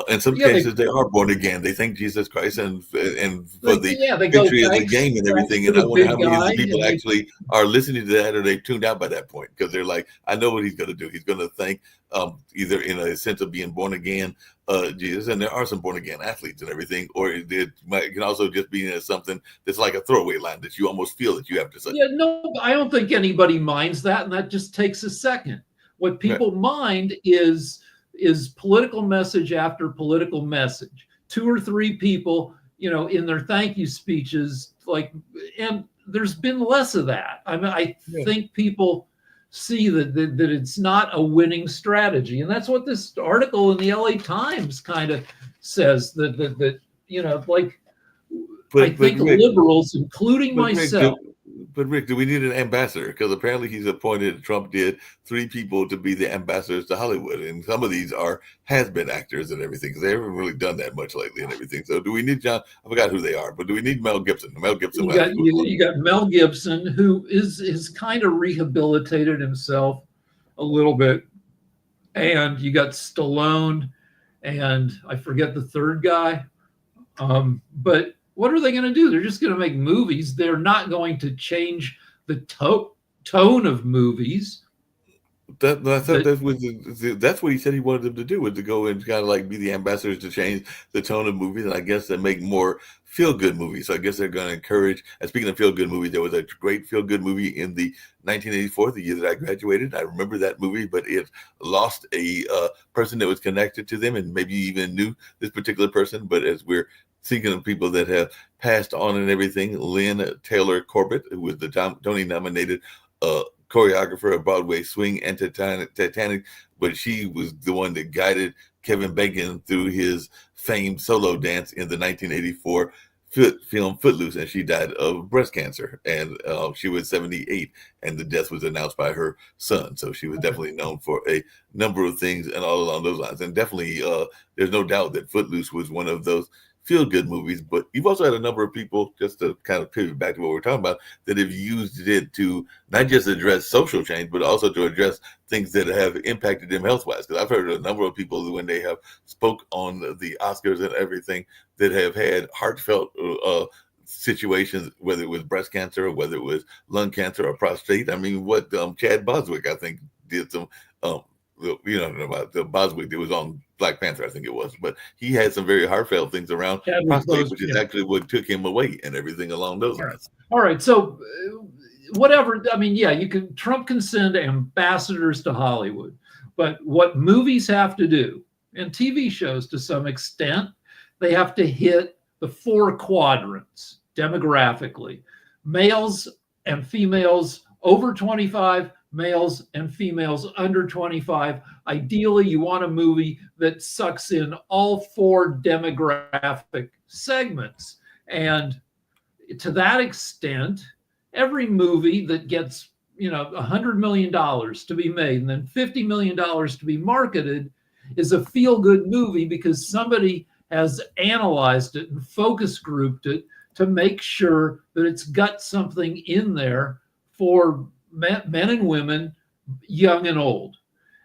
in some cases, they are born again. They thank Jesus Christ and for the victory of the game and everything. And I wonder how many of the people actually are listening to that, or they tuned out by that point because they're like, I know what he's going to do. He's going to thank either in a sense of being born again, Jesus, and there are some born again athletes and everything, or it can also just be something that's like a throwaway line that you almost feel that you have to say. Yeah, no, I don't think anybody minds that, and that just takes a second. What people mind is political message after political message. 2 or 3 people, in their thank you speeches, and there's been less of that. I think people see that it's not a winning strategy, and that's what this article in the LA Times kind of says. I think liberals, including myself. But Rick, do we need an ambassador? Because apparently he's appointed, Trump did, 3 people to be the ambassadors to Hollywood. And some of these are has-been actors and everything, because they haven't really done that much lately and everything. So do we need John? I forgot who they are, but do we need Mel Gibson? Mel Gibson. You got Mel Gibson, who is kind of rehabilitated himself a little bit. And you got Stallone, and I forget the third guy. But what are they going to do? They're just going to make movies. They're not going to change the tone of movies. That's what he said he wanted them to do, was to go and kind of like be the ambassadors to change the tone of movies, and I guess they make more feel-good movies. So I guess they're going to encourage. And speaking of feel-good movies, there was a great feel-good movie in the 1984, the year that I graduated. I remember that movie, but it lost a person that was connected to them, and maybe even knew this particular person. But as we're thinking of people that have passed on and everything, Lynn Taylor Corbett, who was the Tony-nominated choreographer of Broadway Swing and Titanic, but she was the one that guided Kevin Bacon through his famed solo dance in the 1984 film Footloose, and she died of breast cancer, and she was 78, and the death was announced by her son. So she was definitely known for a number of things and all along those lines, and definitely there's no doubt that Footloose was one of those feel-good movies. But you've also had a number of people, just to kind of pivot back to what we're talking about, that have used it to not just address social change, but also to address things that have impacted them health-wise. Because I've heard a number of people, when they have spoke on the Oscars and everything, that have had heartfelt situations, whether it was breast cancer or whether it was lung cancer or prostate. I mean, what Chad Boswick, I think, did some you know about the Boswick that was on Black Panther, I think it was, but he had some very heartfelt things around prostate, which is actually what took him away and everything along those lines. All right, so whatever. I mean, yeah, Trump can send ambassadors to Hollywood, but what movies have to do, and TV shows to some extent, they have to hit the 4 quadrants demographically: males and females over 25. Males and females under 25. Ideally, you want a movie that sucks in all 4 demographic segments. And to that extent, every movie that gets, $100 million to be made and then $50 million to be marketed is a feel-good movie, because somebody has analyzed it and focus grouped it to make sure that it's got something in there for men and women, young and old.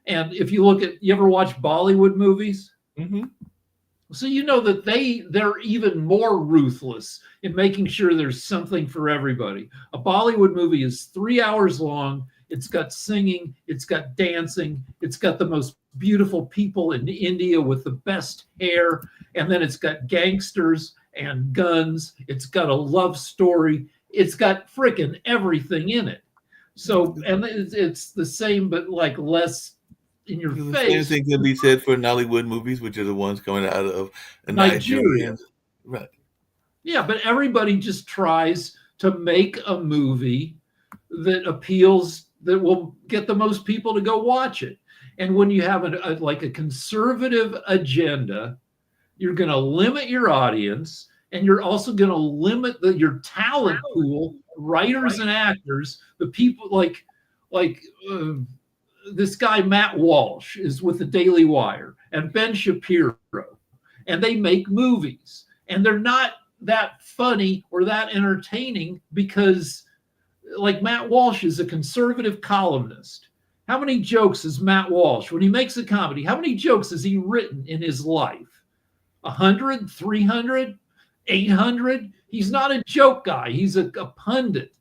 And if you ever watch Bollywood movies? Mm-hmm. So you know that they're even more ruthless in making sure there's something for everybody. A Bollywood movie is 3 hours long. It's got singing, it's got dancing, it's got the most beautiful people in India with the best hair, and then it's got gangsters and guns. It's got a love story. It's got frickin' everything in it. So, and it's the same, but like less in your face. The same thing can be said for Nollywood movies, which are the ones coming out of Nigeria. Right. Yeah, but everybody just tries to make a movie that appeals, that will get the most people to go watch it. And when you have a conservative agenda, you're going to limit your audience, and you're also going to limit your talent pool, writers and actors. The people like this guy Matt Walsh is with the Daily Wire, and Ben Shapiro, and they make movies, and they're not that funny or that entertaining, because like Matt Walsh is a conservative columnist. How many jokes is Matt Walsh, when he makes a comedy, how many jokes has he written in his life? 100, 300, 800? He's not a joke guy. He's a pundit.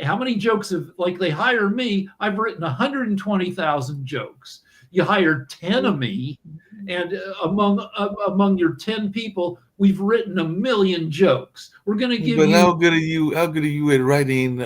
How many jokes they hire me, I've written 120,000 jokes. You hire 10 of me, and among your 10 people, we've written 1 million jokes. We're going to give you. But how good are you at writing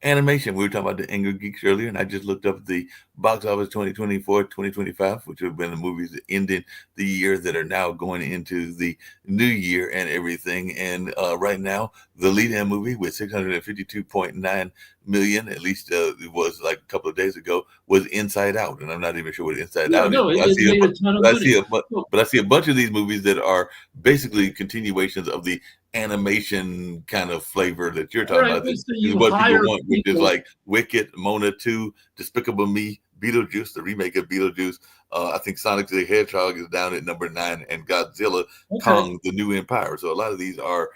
animation? We were talking about the Anger Geeks earlier, and I just looked up the box office 2024, 2025, which have been the movies that ended the year that are now going into the new year and everything. And right now, the lead-in movie with 652.9 million, at least it was like a couple of days ago, was Inside Out, and I'm not even sure what Inside Out is. But I see a bunch of these movies that are basically continuations of the animation kind of flavor that you're talking Right. about. So This is you what people hire want, which is people. like Wicked, Mona 2, Despicable Me, Beetlejuice, the remake of Beetlejuice. I think Sonic the Hedgehog is down at number 9, and Godzilla, Okay. Kong, the New Empire. So a lot of these are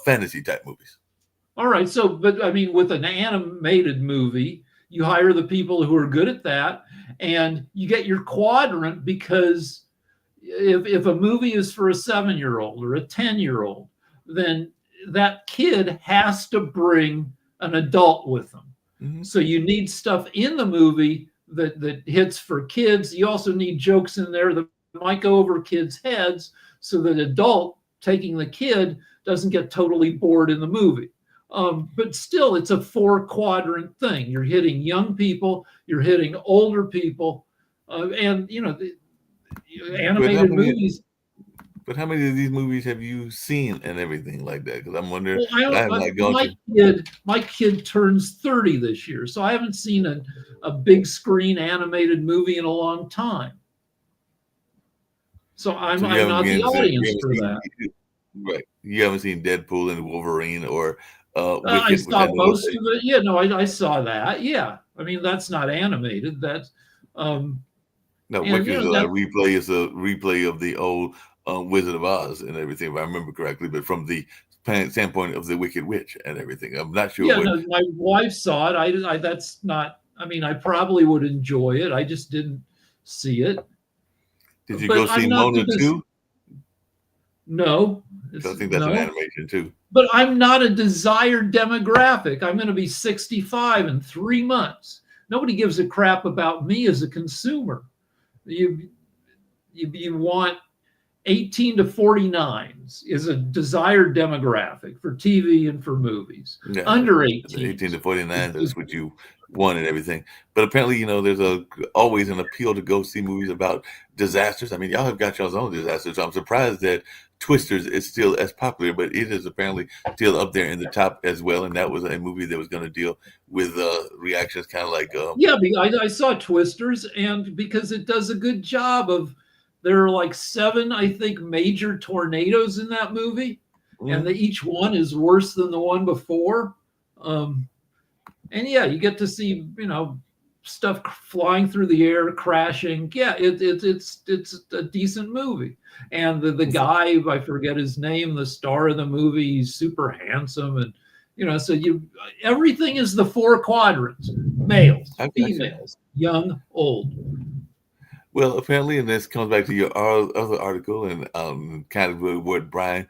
fantasy type movies. All right. So, but I mean, with an animated movie, you hire the people who are good at that, and you get your quadrant because if a movie is for a 7-year-old or a 10-year-old, then that kid has to bring an adult with them. Mhm. So you need stuff in the movie that hits for kids. You also need jokes in there that might go over kids' heads so that adult taking the kid doesn't get totally bored in the movie. But still, it's a 4-quadrant thing. You're hitting young people, you're hitting older people, and the But animated movies. how many of these movies have you seen and everything like that? Because I'm wondering, Well, I have not gone my to. kid turns 30 this year, so I haven't seen a big screen animated movie in a long time. So I'm So you haven't not the been, audience for that. right? You haven't seen Deadpool and Wolverine or I Wicked, which I saw know most of it. Yeah, no, I saw that. Yeah, I mean that's not animated. That's no, and Wicked is that a replay of the old Wizard of Oz and everything, if I remember correctly. But from the standpoint of the Wicked Witch and everything, I'm not sure yeah. what. No, my wife saw it. I that's not. I mean, I probably would enjoy it. I just didn't see it. Did you go But see I'm not Mona too? no. I think that's an animation too. But I'm not a desired demographic. I'm going to be 65 in 3 months. Nobody gives a crap about me as a consumer. You want 18 to 49s is a desired demographic for TV and for movies. Yeah, Under 18. 18 to 49, that's what you want and everything. But apparently, there's always an appeal to go see movies about disasters. I mean, y'all have got y'all's own disasters. So I'm surprised that Twisters is still as popular, but it is apparently still up there in the top as well. And that was a movie that was going to deal with reactions kind of like. Yeah, I saw Twisters, and because it does a good job of, there are like 7, I think, major tornadoes in that movie, and each one is worse than the one before. And yeah, you get to see stuff flying through the air, crashing. Yeah, it's a decent movie. And the guy, I forget his name, the star of the movie, he's super handsome, and so everything is the 4 quadrants: males, females, young, old. Well, apparently, and this comes back to your other article and kind of what Brian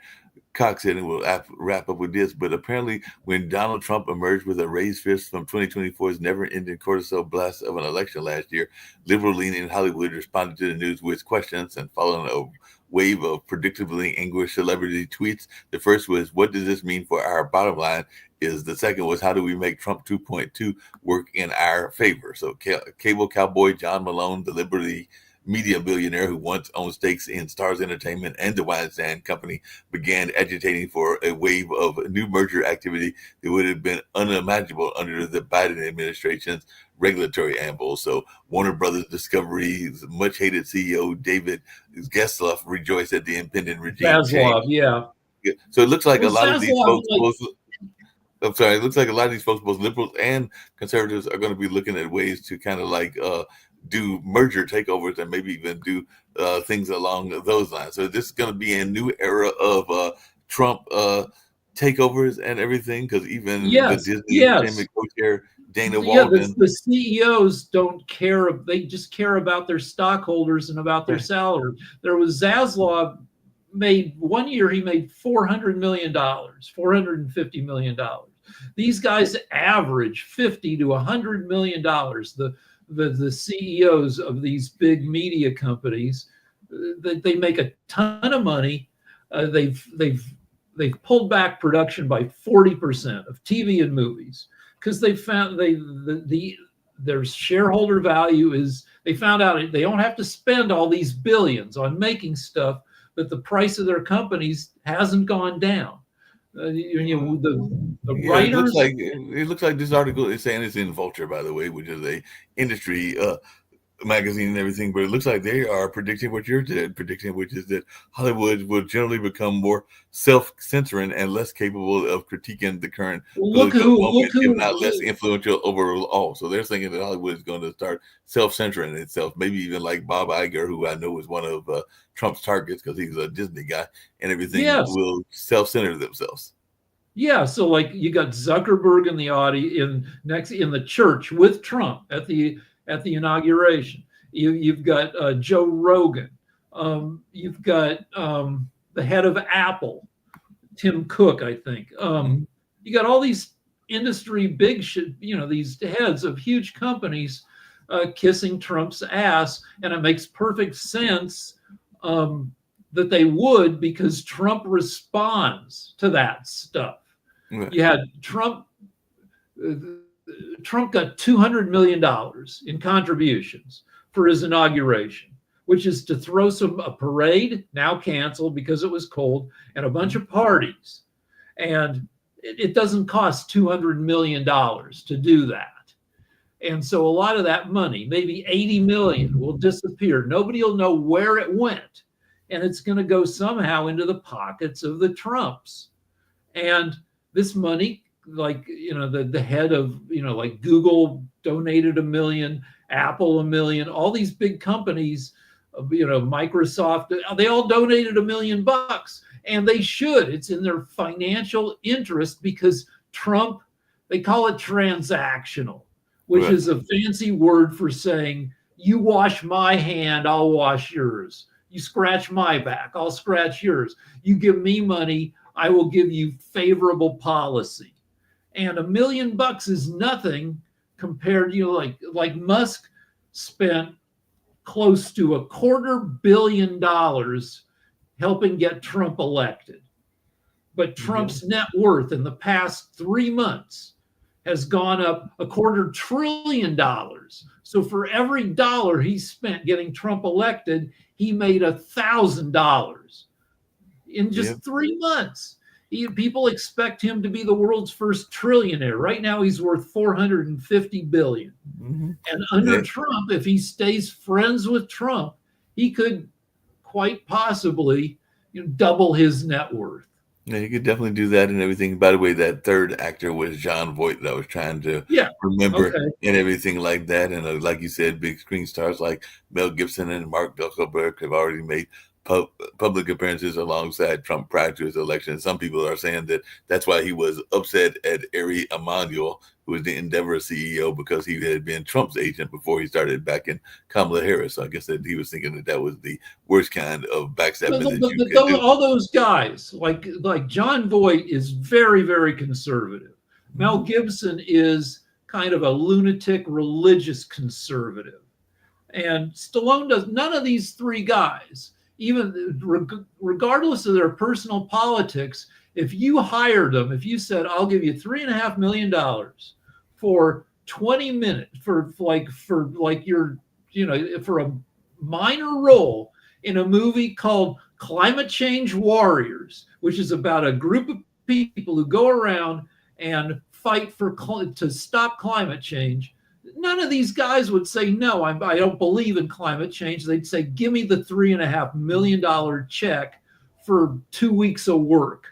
Cox said, and we'll wrap up with this. But apparently, when Donald Trump emerged with a raised fist from 2024's never-ending cortisol blast of an election last year, liberal-leaning Hollywood responded to the news with questions, and following a wave of predictably anguished celebrity tweets. The first was, "What does this mean for our bottom line?" The second was, "How do we make Trump 2.2 work in our favor?" So cable cowboy John Malone, the Liberty media billionaire who once owned stakes in Stars Entertainment and the Weinstein Company, began agitating for a wave of new merger activity that would have been unimaginable under the Biden administration's regulatory amble. So Warner Brothers Discovery's much hated CEO David Zaslav rejoiced at the impending regime Zaslav, change. yeah. So it looks like Well, a lot of these folks. like, It looks like a lot of these folks, both liberals and conservatives, are going to be looking at ways to kind of like do merger takeovers and maybe even do things along those lines. So this is going to be a new era of Trump takeovers and everything, because even the Disney Entertainment co-chair Dana Walden. The CEOs don't care. They just care about their stockholders and about their salary. There was Zaslav made 1 year, he made $400 million, $450 million. These guys average $50 to $100 million. The CEOs of these big media companies, they make a ton of money. They've pulled back production by 40% of TV and movies because they found their shareholder value is, they found out they don't have to spend all these billions on making stuff, but the price of their companies hasn't gone down. The writers. It looks like this article is saying it's in Vulture, by the way, which is a industry magazine and everything, but it looks like they are predicting what you're predicting, which is that Hollywood will generally become more self-censoring and less capable of critiquing the current political moment, if not less influential overall. So they're thinking that Hollywood is going to start self-censoring itself, maybe even like Bob Iger, who I know is one of Trump's targets because he's a Disney guy, and everything will self-censor themselves. Yeah, so like you got Zuckerberg in the in the church with Trump at the inauguration. You've got Joe Rogan. You've got the head of Apple, Tim Cook, I think. You got all these industry these heads of huge companies kissing Trump's ass, and it makes perfect sense that they would, because Trump responds to that stuff. Right. You had Trump got $200 million in contributions for his inauguration, which is to throw a parade, now canceled because it was cold, and a bunch of parties. And it doesn't cost $200 million to do that. And so a lot of that money, maybe 80 million, will disappear. Nobody will know where it went. And it's going to go somehow into the pockets of the Trumps. And this money, like, the head of, like Google donated $1 million, Apple $1 million, all these big companies, Microsoft, they all donated $1 million, and they should. It's in their financial interest, because Trump, they call it transactional, which is a fancy word for saying, you wash my hand, I'll wash yours. You scratch my back, I'll scratch yours. You give me money, I will give you favorable policy. And $1 million is nothing compared, like Musk spent close to $250 million helping get Trump elected. But Trump's net worth in the past 3 months has gone up $250 billion. So for every dollar he spent getting Trump elected, he made $1,000 in just 3 months. People expect him to be the world's first trillionaire. Right now, he's worth $450 billion. Mm-hmm. And under Trump, if he stays friends with Trump, he could quite possibly double his net worth. Yeah, you could definitely do that and everything. By the way, that third actor was Jon Voight that I was trying to remember, and everything like that. And like you said, big screen stars like Mel Gibson and Mark Zuckerberg have already made public appearances alongside Trump prior to his election. Some people are saying that that's why he was upset at Ari Emanuel, who was the Endeavor CEO, because he had been Trump's agent before he started backing Kamala Harris. So I guess that he was thinking that was the worst kind of backstabbing that you could do. All those guys, like Jon Voight, is very, very conservative. Mel Gibson is kind of a lunatic religious conservative. And Stallone does. None of these three guys, even regardless of their personal politics, if you hired them, if you said, I'll give you $3.5 million for 20 minutes for a minor role in a movie called Climate Change Warriors, which is about a group of people who go around and fight to stop climate change, none of these guys would say, no, I don't believe in climate change. They'd say, give me the $3.5 million check for 2 weeks of work.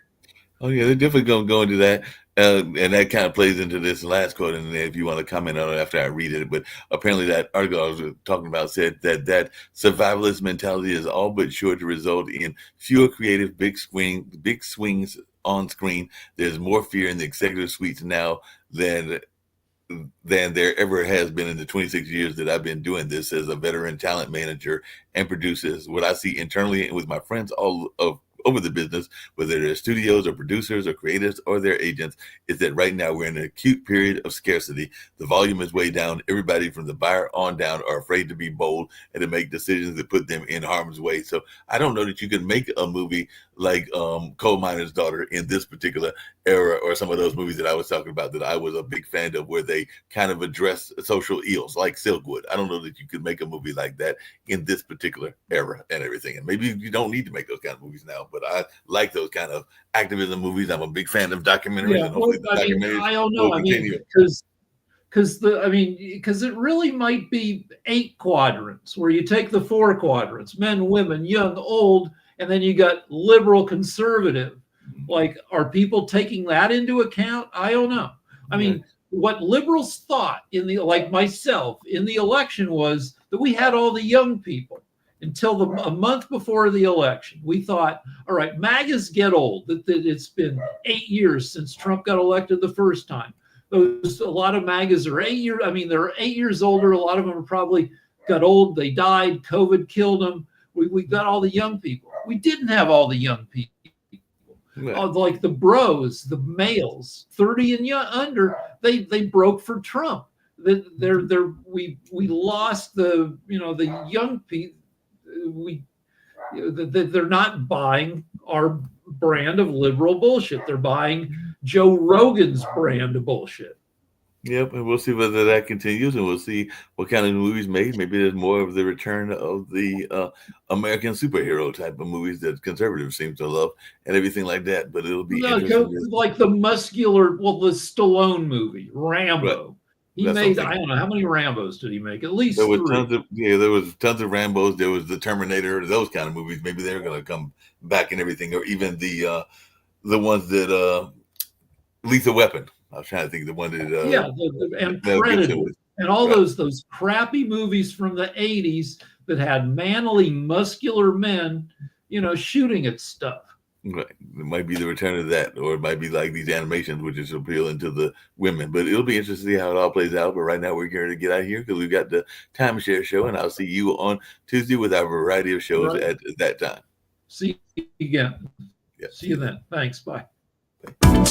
Oh, yeah, they're definitely going to go into that. And that kind of plays into this last quote in there, if you want to comment on it after I read it. But apparently that article I was talking about said that survivalist mentality is all but sure to result in fewer creative big swings on screen. There's more fear in the executive suites now than there ever has been in the 26 years that I've been doing this as a veteran talent manager and producer. What I see internally and with my friends all over the business, whether they're studios or producers or creatives or their agents, is that right now we're in an acute period of scarcity. The volume is way down. Everybody from the buyer on down are afraid to be bold and to make decisions that put them in harm's way. So I don't know that you can make a movie like Coal Miner's Daughter in this particular era, or some of those movies that I was talking about that I was a big fan of, where they kind of address social ills like Silkwood. I don't know that you could make a movie like that in this particular era and everything. And maybe you don't need to make those kind of movies now, but I like those kind of activism movies. I'm a big fan of documentaries. Yeah, I don't know. Because because it really might be 8 quadrants where you take the 4 quadrants: men, women, young, old, and then you got liberal, conservative. Like, are people taking that into account? I don't know. I mean, what liberals thought like myself in the election was that we had all the young people until a month before the election. We thought, all right, MAGAs get old. That it's been 8 years since Trump got elected the first time. A lot of MAGAs are 8 years. I mean, they're 8 years older. A lot of them are probably got old. They died. COVID killed them. We got all the young people. We didn't have all the young people. Like the bros, the males, 30 and under, they broke for Trump. We lost the young people. They're not buying our brand of liberal bullshit. They're buying Joe Rogan's brand of bullshit. Yep, and we'll see whether that continues, and we'll see what kind of movies made. Maybe there's more of the return of the American superhero type of movies that conservatives seem to love, and everything like that. But it'll be interesting. Like the the Stallone movie, Rambo. Right. He That's made, something. I don't know, how many Rambos did he make? At least There was 3. there was tons of Rambos. There was the Terminator, those kind of movies. Maybe they're going to come back and everything, or even the ones that Lethal Weapon. I was trying to think of the one that and Mel Gibson Predator, was. and all Right. those crappy movies from the 80s that had manly, muscular men, shooting at stuff. Right. It might be the return of that, or it might be like these animations, which is appealing to the women. But it'll be interesting to see how it all plays out. But right now, we're going to get out of here because we've got the Timeshare Show, and I'll see you on Tuesday with our variety of shows Right. at that time. See you again. Yep. See you then. Thanks. Bye. Bye.